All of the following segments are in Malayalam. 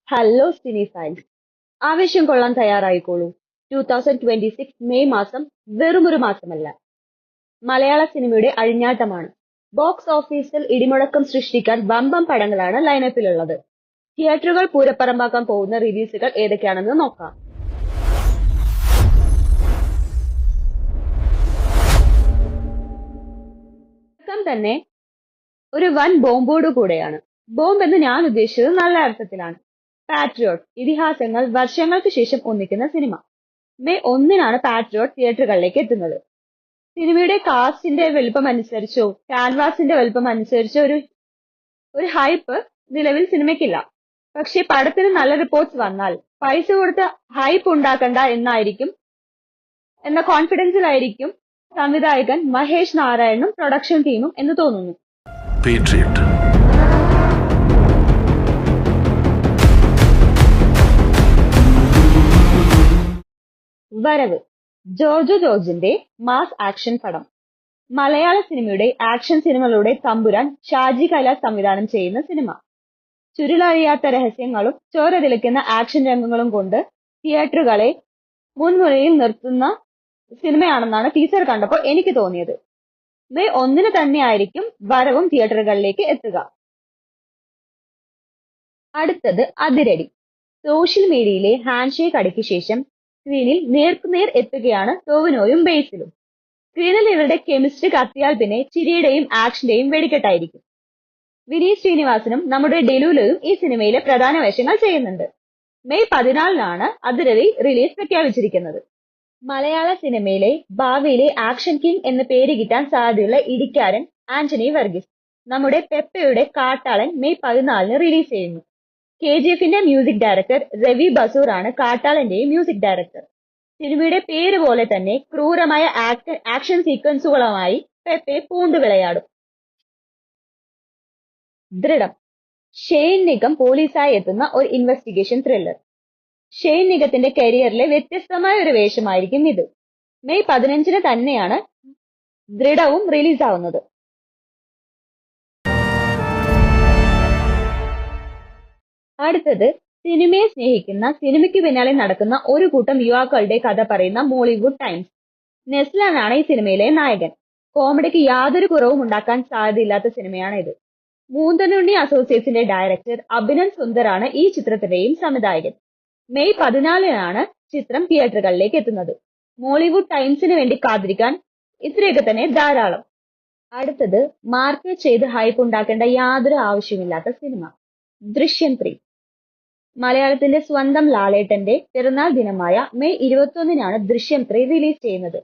ഹലോ സിനിഫൈൽസ്, ആവേശം കൊള്ളാൻ തയ്യാറായിക്കോളൂ. 2026 മെയ് മാസം വെറുമൊരു മാസമല്ല, മലയാള സിനിമയുടെ അഴിഞ്ഞാട്ടമാണ്. ബോക്സ് ഓഫീസിൽ ഇടിമുഴക്കം സൃഷ്ടിക്കാൻ വമ്പൻ പടങ്ങളാണ് ലൈനപ്പിലുള്ളത്. തിയേറ്ററുകൾ പൂരപ്പറമ്പാക്കാൻ പോകുന്ന റിലീസുകൾ ഏതൊക്കെയാണെന്ന് നോക്കാം. തന്നെ ഒരു വൻ ബോംബോടു കൂടെയാണ്. ബോംബ് എന്ന് ഞാൻ ഉദ്ദേശിച്ചത് നല്ല അർത്ഥത്തിലാണ്. പാട്രിയോട്ട്, ഇതിഹാസങ്ങൾ വർഷങ്ങൾക്ക് ശേഷം ഒന്നിക്കുന്ന സിനിമ. മെയ് 1-നാണ് പാട്രിയോട്ട് തിയേറ്ററുകളിലേക്ക് എത്തുന്നത്. സിനിമയുടെ കാസ്റ്റിന്റെ വലുപ്പം അനുസരിച്ചോ ക്യാൻവാസിന്റെ വലുപ്പം അനുസരിച്ചോ ഒരു ഹൈപ്പ് നിലവിൽ സിനിമയ്ക്കില്ല. പക്ഷെ പടത്തിന് നല്ല റിപ്പോർട്ട്സ് വന്നാൽ പൈസ കൊടുത്ത് ഹൈപ്പ് ഉണ്ടാക്കണ്ട എന്ന കോൺഫിഡൻസിലായിരിക്കും സംവിധായകൻ മഹേഷ് നാരായണനും പ്രൊഡക്ഷൻ ടീമും എന്ന് തോന്നുന്നു. വരവ്, ജോർജോ ജോർജിന്റെ മാസ് ആക്ഷൻ പടം. മലയാള സിനിമയുടെ ആക്ഷൻ സിനിമകളുടെ തമ്പുരാൻ ഷാജി കൈലാസ് സംവിധാനം ചെയ്യുന്ന സിനിമ. ചുരുളഴിയാത്ത രഹസ്യങ്ങളും ചോര തിളയ്ക്കുന്ന ആക്ഷൻ രംഗങ്ങളും കൊണ്ട് തിയേറ്ററുകളെ മുൻമുറയിൽ നിർത്തുന്ന സിനിമയാണെന്നാണ് ടീസർ കണ്ടപ്പോൾ എനിക്ക് തോന്നിയത്. മെയ് 1-ന് തന്നെയായിരിക്കും വരവും തിയേറ്ററുകളിലേക്ക് എത്തുക. അടുത്തത് അതിരടി. സോഷ്യൽ മീഡിയയിലെ ഹാൻഡ്ഷേക്ക് അടിക്ക് ശേഷം സ്ക്രീനിൽ നേർക്കുനേർ എത്തുകയാണ് ടോവിനോയും ബേസിലും. സ്ക്രീനിൽ ഇവരുടെ കെമിസ്ട്രി കത്തിയാൽ പിന്നെ ചിരിയുടെയും ആക്ഷന്റെയും വെടിക്കെട്ടായിരിക്കും. വിനീത് ശ്രീനിവാസനും നമ്മുടെ ഡെലുലയും ഈ സിനിമയിലെ പ്രധാന വേഷങ്ങൾ ചെയ്യുന്നുണ്ട്. മെയ് 14-നാണ് അതിരടി റിലീസ് പ്രഖ്യാപിച്ചിരിക്കുന്നത്. മലയാള സിനിമയിലെ ഭാവിയിലെ ആക്ഷൻ കിങ് എന്ന് പേര് കിട്ടാൻ സാധ്യതയുള്ള ഇടിക്കാരൻ ആന്റണി വർഗീസ് നമ്മുടെ പെപ്പയുടെ കാട്ടാളൻ മെയ് 14-ന് റിലീസ് ചെയ്യുന്നു. KGFന്റെ മ്യൂസിക് ഡയറക്ടർ രവി ബസൂർ ആണ് കാട്ടാളന്റെയും മ്യൂസിക് ഡയറക്ടർ. സിനിമയുടെ പേര് പോലെ തന്നെ ക്രൂരമായ ആക്ഷൻ സീക്വൻസുകളുമായി പെപ്പെ പൂണ്ടുവിളയാടും. ദൃഢം, ഷെയ്ൻ നിഗം പോലീസായി എത്തുന്ന ഒരു ഇൻവെസ്റ്റിഗേഷൻ ത്രില്ലർ. ഷെയ്ൻ നിഗത്തിന്റെ കരിയറിലെ വ്യത്യസ്തമായ ഒരു വേഷമായിരിക്കും ഇത്. മെയ് 15-ന് തന്നെയാണ് ദൃഢവും റിലീസാവുന്നത്. അടുത്തത് സിനിമയെ സ്നേഹിക്കുന്ന, സിനിമയ്ക്ക് പിന്നാലെ നടക്കുന്ന ഒരു കൂട്ടം യുവാക്കളുടെ കഥ പറയുന്ന മോളിവുഡ് ടൈംസ്. നെസ്ലനാണ് ഈ സിനിമയിലെ നായകൻ. കോമഡിക്ക് യാതൊരു കുറവും ഉണ്ടാക്കാൻ സാധ്യതയില്ലാത്ത സിനിമയാണ് ഇത്. മൂന്തനുണ്ണി അസോസിയേറ്റ്സിന്റെ ഡയറക്ടർ അഭിനന്ദ് സുന്ദറാണ് ഈ ചിത്രത്തിന്റെയും സംവിധായകൻ. മെയ് 14-നാണ് ചിത്രം തിയേറ്ററുകളിലേക്ക് എത്തുന്നത്. മോളിവുഡ് ടൈംസിന് വേണ്ടി കാത്തിരിക്കാൻ ഇത്രയൊക്കെ തന്നെ ധാരാളം. അടുത്തത് മാർക്കറ്റ് ചെയ്ത് ഹൈപ്പ് ഉണ്ടാക്കേണ്ട യാതൊരു ആവശ്യമില്ലാത്ത സിനിമ, ദൃശ്യം 3. മലയാളത്തിന്റെ സ്വന്തം ലാലേട്ടന്റെ പിറന്നാൾ ദിനമായ മെയ് 21-നാണ് ദൃശ്യം 3 റിലീസ് ചെയ്യുന്നത്.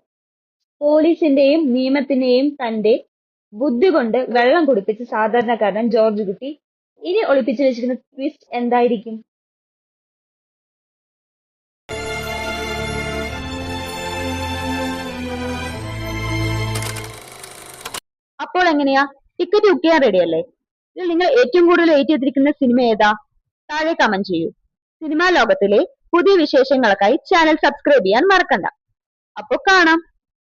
പോലീസിന്റെയും നിയമത്തിന്റെയും തന്റെ ബുദ്ധി കൊണ്ട് വെള്ളം കുടിപ്പിച്ച സാധാരണക്കാരൻ ജോർജ് കുട്ടി ഇനി ഒളിപ്പിച്ചു വെച്ചിരിക്കുന്ന ട്വിസ്റ്റ് എന്തായിരിക്കും? അപ്പോൾ എങ്ങനെയാ, ടിക്കറ്റ് ബുക്ക് ചെയ്യാൻ റെഡി അല്ലേ? ഇതിൽ നിങ്ങൾ ഏറ്റവും കൂടുതൽ വെയിറ്റ് ചെയ്തിരിക്കുന്ന സിനിമ ഏതാ? താഴെ കമന്റ് ചെയ്യൂ. സിനിമാ ലോകത്തിലെ പുതിയ വിശേഷങ്ങൾക്കായി ചാനൽ സബ്സ്ക്രൈബ് ചെയ്യാൻ മറക്കണ്ട. അപ്പോൾ കാണാം.